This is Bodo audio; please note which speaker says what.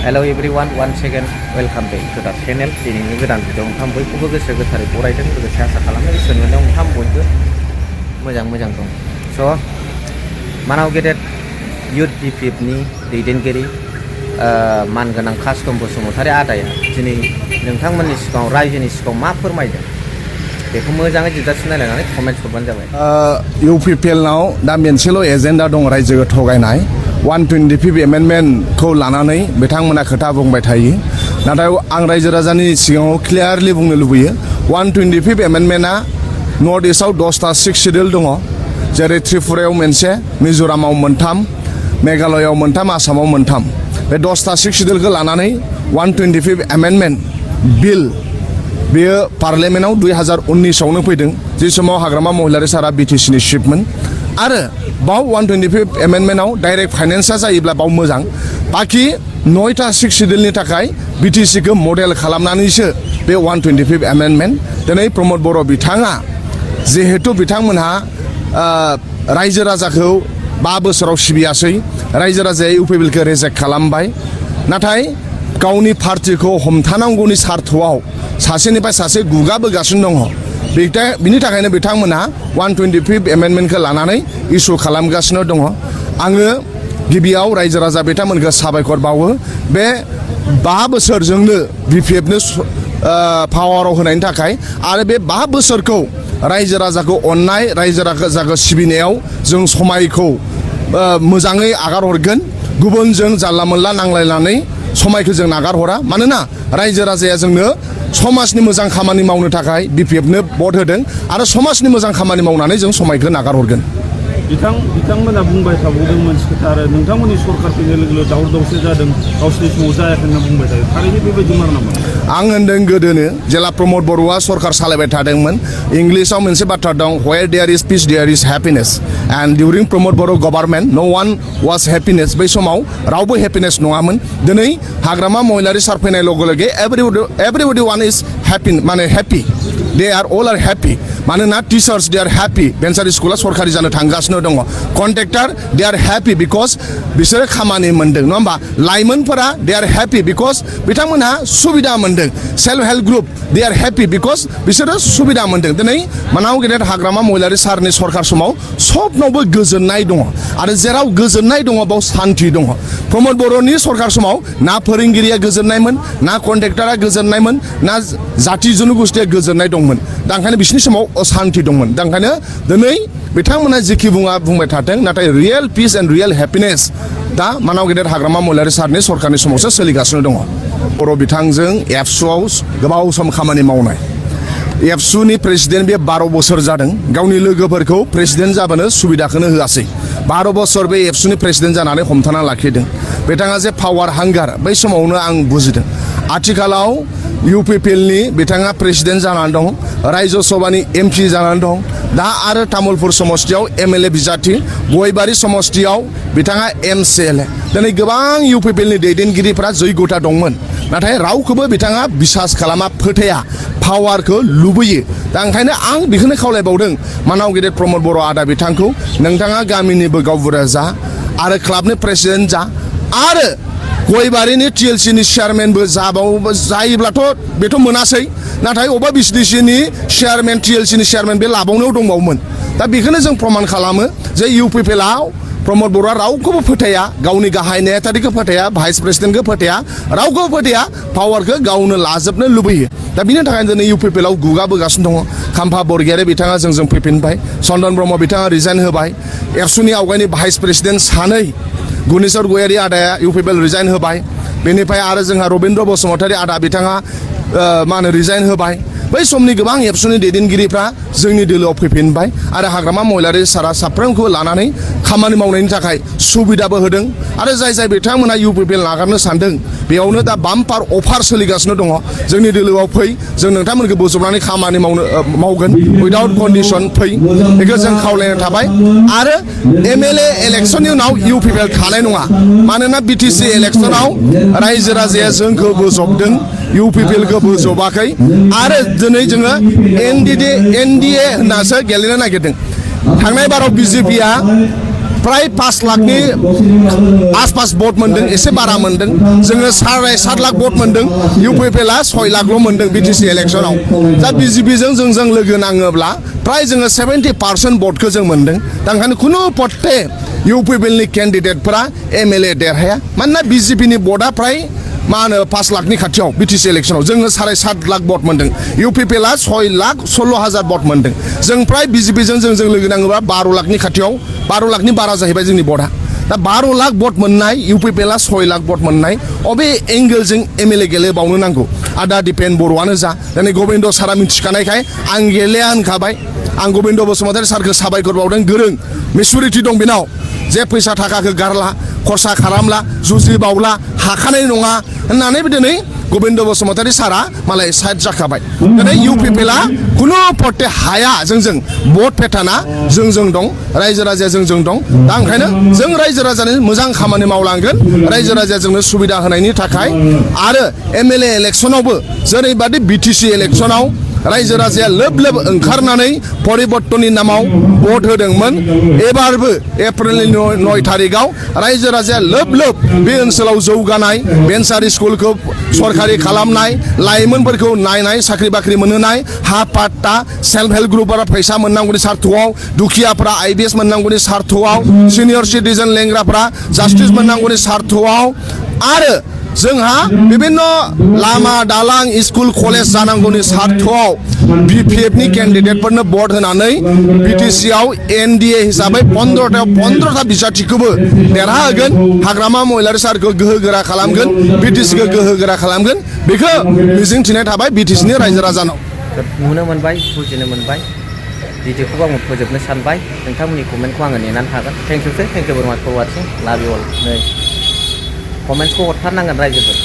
Speaker 1: Hello everyone, once again welcome back to the channel. दिनैनि गोदान भिडिअ नोंथां बयखौबो गोसो गोथारै बरायदों लोगोसे आसा खालामो इसोरनि अननायाव नोंथां बयबो मोजां दं। स' मानाव गेदेर युथ डिपिपनि दैदेनगिरि मानगोनां कास्टम बसुमतारी आदाया दिनै नोंथांमोननि सिगाङाव रायजोनि सिगाङाव मा फोरमायदों बेखौ मोजाङै जिदासिन नायलांनानै कमेन्ट हरबानो जाबाय।
Speaker 2: इउपिपिएलनाव दा मोनसेल' एजेन्डा दं रायजोखौ थगायनाय 125 एमेन्डमेन्टखौ लानानै बिथांमोना खोथा बुंबाय थायो नाथाय आं रायजो राजानि सिगाङाव क्लियारलि बुंनो लुबैयो 125 एमेन्डमेन्टआ नर्थ इस्टआव 10टा 6 शेड्युल दङ जेरै त्रिपुरायाव मोनसे मिज'रामाव मोनथाम मेघालयआव मोनथाम आसामाव मोनथाम बे 10टा 6 शेड्युलखौ लानानै 125 एमेन्डमेन्ट बिल बेयो पार्लियामेन्टआव 2019आवनो फैदों जे समाव हाग्रामा महिलारी सारा बिटिसिनि चिफमोन आरो बाव 125 एमेन्डमेन्टआव डाइरेक्ट फाइनेन्सआ जायोब्ला बाव मोजां बाखि 9टा 6 शेड्युलनि थाखाय बिटिसिखौ मडेल खालामनानैसो बे 125 एमेन्डमेन्ट दिनै प्रमद बर' बिथाङा जिहेतु बिथांमोनहा रायजो राजाखौ 5 बोसोराव सिबियासै रायजो राजाया इउपिपिएलखौ रिजेक्ट खालामबाय नाथाय गावनि पार्टिखौ हमथानांगौनि सार्थआव सासेनिफ्राय सासे गुगाबोगासिनो दङ बिनि थाखायनो बिथांमोनहा 125 एमेन्डमेन्टखौ लानानै इसु खालामगासिनो दङ आङो गिबियाव रायजो राजा बिथांमोनखौ साबायखर बावो बे 5 बोसोरजोंनो बिपिएफनो पावाराव होनायनि थाखाय आरो बे 5 बोसोरखौ रायजो राजाखौ अननाय रायजो राजाखौ सिबिनायाव जों समायखौ मोजाङै आगार हरगोन गुबुनजों जानला मोनला नांलायनानै समायखौ जों नागार हरा मानोना रायजो राजाया जोंनो समाजनि मोजां खामानि मावनो थाखाय बिपिएफनो भट होदों आरो समाजनि मोजां खामानि मावनानै जों समायखौ नागार हरगोन
Speaker 3: बिथांमोना बुंबाय थाबावदों मोनसे खोथा आरो नोंथांमोननि सरकार फैनाय लोगो लोगो दावराव दावसि जादों गावसोरनि समाव जायाखै होनना बुंबाय थायो थारैनो बेबायदि मार नामा
Speaker 2: आं होनदों गोदोनो जेला प्रमद बर'आ सरकार सालायबाय थादोंमोन इंलिसाव मोनसे बाथ्रा दं where there is peace there is happiness and during Pramod Boro' government no one was happiness बै समाव रावबो हेपिनेस नङामोन दिनै हाग्रामा महिलारी सार फैनाय लोगो लोगो everybody one is happy माने happy they are all are happy मानोना टीचार्स they are happy भेन्सार स्कुला सरकारि जानो थांगासिनो दङ contractor they are happy because बिसोरो खामानि मोनदों नङा होमबा लाइमोनफोरा they are happy because बिथांमोनहा सुबिदा मोनदों self help group they are happy because बिसोरो सुबिदा मोनदों दिनै मानाव गेदेर हाग्रामा महिलारी सारनि सरकार समाव सबनावबो गोजोननाय दङ आरो जेराव गोजोननाय दङ बाव शान्ति दङ प्रमद बर'नि सरकार समाव ना फोरोंगिरिया गोजोननायमोन ना कन्ट्रेक्टरा गोजोननायमोन ना जाति जनगोष्ठिया गोजोननाय दंमोन दा ओंखायनो बिसोरनि समाव अशान्ति दंमोन दा ओंखायनो दिनै बिथांमोना जेखि बुंबाय थाथों नाथाय real piece and real happiness दा मानाव गेदेर हाग्रामा महिलारी सारनि सरकारनि समावसो सोलिगासिनो दङ बर' बिथांजों एबसुआव गोबाव सम खामानि मावनाय एबसुनि प्रेसिडेन्ट बे 12 बोसोर जादों गावनि लोगोफोरखौ प्रेसिडेन्ट जाबानो सुबिदाखौनो होआसै 12 बोसोर बे एबसुनि प्रेसिडेन्ट जानानै हमथाना लाखिदों बिथाङा जे पावार हांगार बै समावनो आं बुजिदों आथिखालाव इउपिपिएलनि बिथाङा प्रेसिडेन्ट जानानै दं रायजो सभानि एमपि जानानै दं दा आरो तामुलपुर समष्टियाव एमएलए बिजाथि गयबारि समष्टियाव बिथाङा एमसिएलए दिनै गोबां इउपिपिएलनि दैदेनगिरिफ्रा जयग'था दंमोन नाथाय रावखौबो बिथाङा बिसास खालामा फोथाया पावारखौ लुबैयो दा ओंखायनो आं बेखौनो खावलायबावदों मानाव गेदेर प्रमद बर' आदा बिथांखौ नोंथाङा गामिनिबो गावबुरा जा आरो क्लाबनि प्रेसिडेन्ट जा आरो गयबारिनि टिएलसिनि चेयारमेनबो जायोब्लाथ' बेथ' मोनासै नाथाय अबा बिसडिसिनि चेयारमेन टिएलसिनि चेयारमेन बे लाबावनायाव दंबावोमोन दा बेखौनो जों प्रमान खालामो जे इउपिपिएलआव प्रमद बर'आ रावखौबो फोथाया गावनि गाहाय नेहाथारिखौ फोथाया भाइस प्रेसिडेन्टखौ फोथाया रावखौबो फोथाया पावारखौ गावनो लाजोबनो लुबैयो दा बिनि थाखायनो दिनै इउपिपिएलआव गुगाबोगासिनो दङ खाम्फा बरगयारी बिथाङा जोंजों फैफिनबाय चन्दन ब्रह्म बिथाङा रिजाइन होबाय एबसुनि आवगायनि भाइस प्रेसिडेन्ट सानै गुनेश्वर गोयारी आदाया इउपिपिएल रिजाइन होबाय बेनिफ्राय आरो जोंहा रबीन्द्र बसुमतारी आदा बिथाङा मा होनो रिजाइन होबाय बै समनि गोबां एबसुनि दैदेनगिरिफ्रा जोंनि दोलोआव फैफिनबाय आरो हाग्रामा महिलारी सारा साफ्रोमखौ लानानै खामानि मावनायनि थाखाय सुबिदाबो होदों आरो जाय बिथांमोना इउपिपिएल नागारनो सानदों बेयावनो दा बाम्पार अफार सोलिगासिनो दङ जोंनि दोलोआव फै जों नोंथांमोनखौ बोजबनानै खामानि मावगोन उइदाउट कन्डिसन फै बेखौ जों खावलायनो थाबाय आरो एमएलए इलेक्सननि उनाव इउपिपिएल थानाय नङा मानोना बिटिसि इलेक्सनाव रायजो राजाया जोंखौ बोजबदों इउपिपिएलखौ बोजबाखै आरो दिनै जोङो एनडिए होननासो गेलेनो नागिरदों थांनाय बाराव बिजेपिआ प्राय 5 लाखनि आसपास भट मोनदों एसे बारा मोनदों जोङो 7.5 लाख भट मोनदों इउपिपिएलआ 6 लाखल' मोनदों बिटिसि इलेक्सनाव दा बिजेपिजों जों लोगो नाङोब्ला प्राय जोङो 70% भटखौ जों मोनदों दा ओंखायनो खुनु पट्टे इउपिपिएलनि केन्डिडेटफोरा एमएलए देरहाया मानोना बिजेपिनि भटआ प्राय मा होनो 5 लाखनि खाथियाव बिटिसि इलेक्सनाव जोङो 7.5 लाख भट मोनदों इउपिपिएलआ 6,16,000 भट मोनदों जों प्राय बिजेपिजों जों लोगो नाङोबा 12 लाखनि खाथियाव 12 लाखनि बारा जाहैबाय जोंनि भटआ दा 12 लाख भट मोननाय इउपिपिएलआ 6 लाख भट मोननाय अबे एंगेलजों एमएलए गेलेबावनो नांगौ आदा दिपेन बर'आनो जा दिनै गबिन्द सारा मिथिखानायखाय आं गेलेया होनखाबाय आं गबिन्द बसुमतारी सारखौ साबायखर बावदों गोरों मेचुरिटि दं बेनाव जे फैसा थाखाखौ गारला खरसा खालामला जुजिबावला हाखानाय नङा होननानै दिनै गबिन्द बसुमतारी सारा मालाय साइड जाखाबाय दिनै इउपिपिएलआ खुनु पट्टे हाया जोंजों भट पेटार्ना जोंजों दं रायजो राजाया जोंजों दं दा ओंखायनो जों रायजो राजानि मोजां खामानि मावलांगोन रायजो राजाया जोंनो सुबिदा होनायनि थाखाय आरो एमएलए इलेक्सनावबो जेरैबादि बिटिसि इलेक्सनाव रायजो राजाया लोब लोब ओंखारनानै परिबर्तननि नामाव भट होदोंमोन एबारबो एप्रिलनि 9 तारिखआव रायजो राजाया लोब लोब बे ओनसोलाव जौगानाय भेन्सार स्कुलखौ सरकारि खालामनाय लाइमोनफोरखौ नायनाय साख्रि बाख्रि मोनहोनाय हा पाट्टा सेल्फ हेल्प ग्रुपफोरा फैसा मोननांगौनि सार्थआव दुखियाफोरा आइबिएस मोननांगौनि सार्थआव सिनियर सिटिजेन लेंग्राफोरा जास्टिस मोननांगौनि सार्थआव आरो जोंहा बिभिन्न लामा दालां स्कुल कलेज जानांगौनि सार्थआव बिपिएफनि केन्डिडेटफोरनो भट होनानै बिटिसिआव एनडिए हिसाबै 15था बिसाथिखौबो देरहाहोगोन हाग्रामा महिलारि सारखौ गोहोगोरा खालामगोन बिटिसिखौ गोहोगोरा खालामगोन बेखौ मिजिंथिनाय थाबाय बिटिसिनि रायजो राजानाव
Speaker 1: नुनो मोनबाय बुजिनो मोनबाय भिडिअखौ आङो फोजोबनो सानबाय नोंथांमोननि कमेन्टखौ आङो नेनानै थागोन थेंक इउ भेरि माच फर वाचिं लाभ इउ अल नै कमेन्ट्सखौ हरथारनांगोन रायजोफोर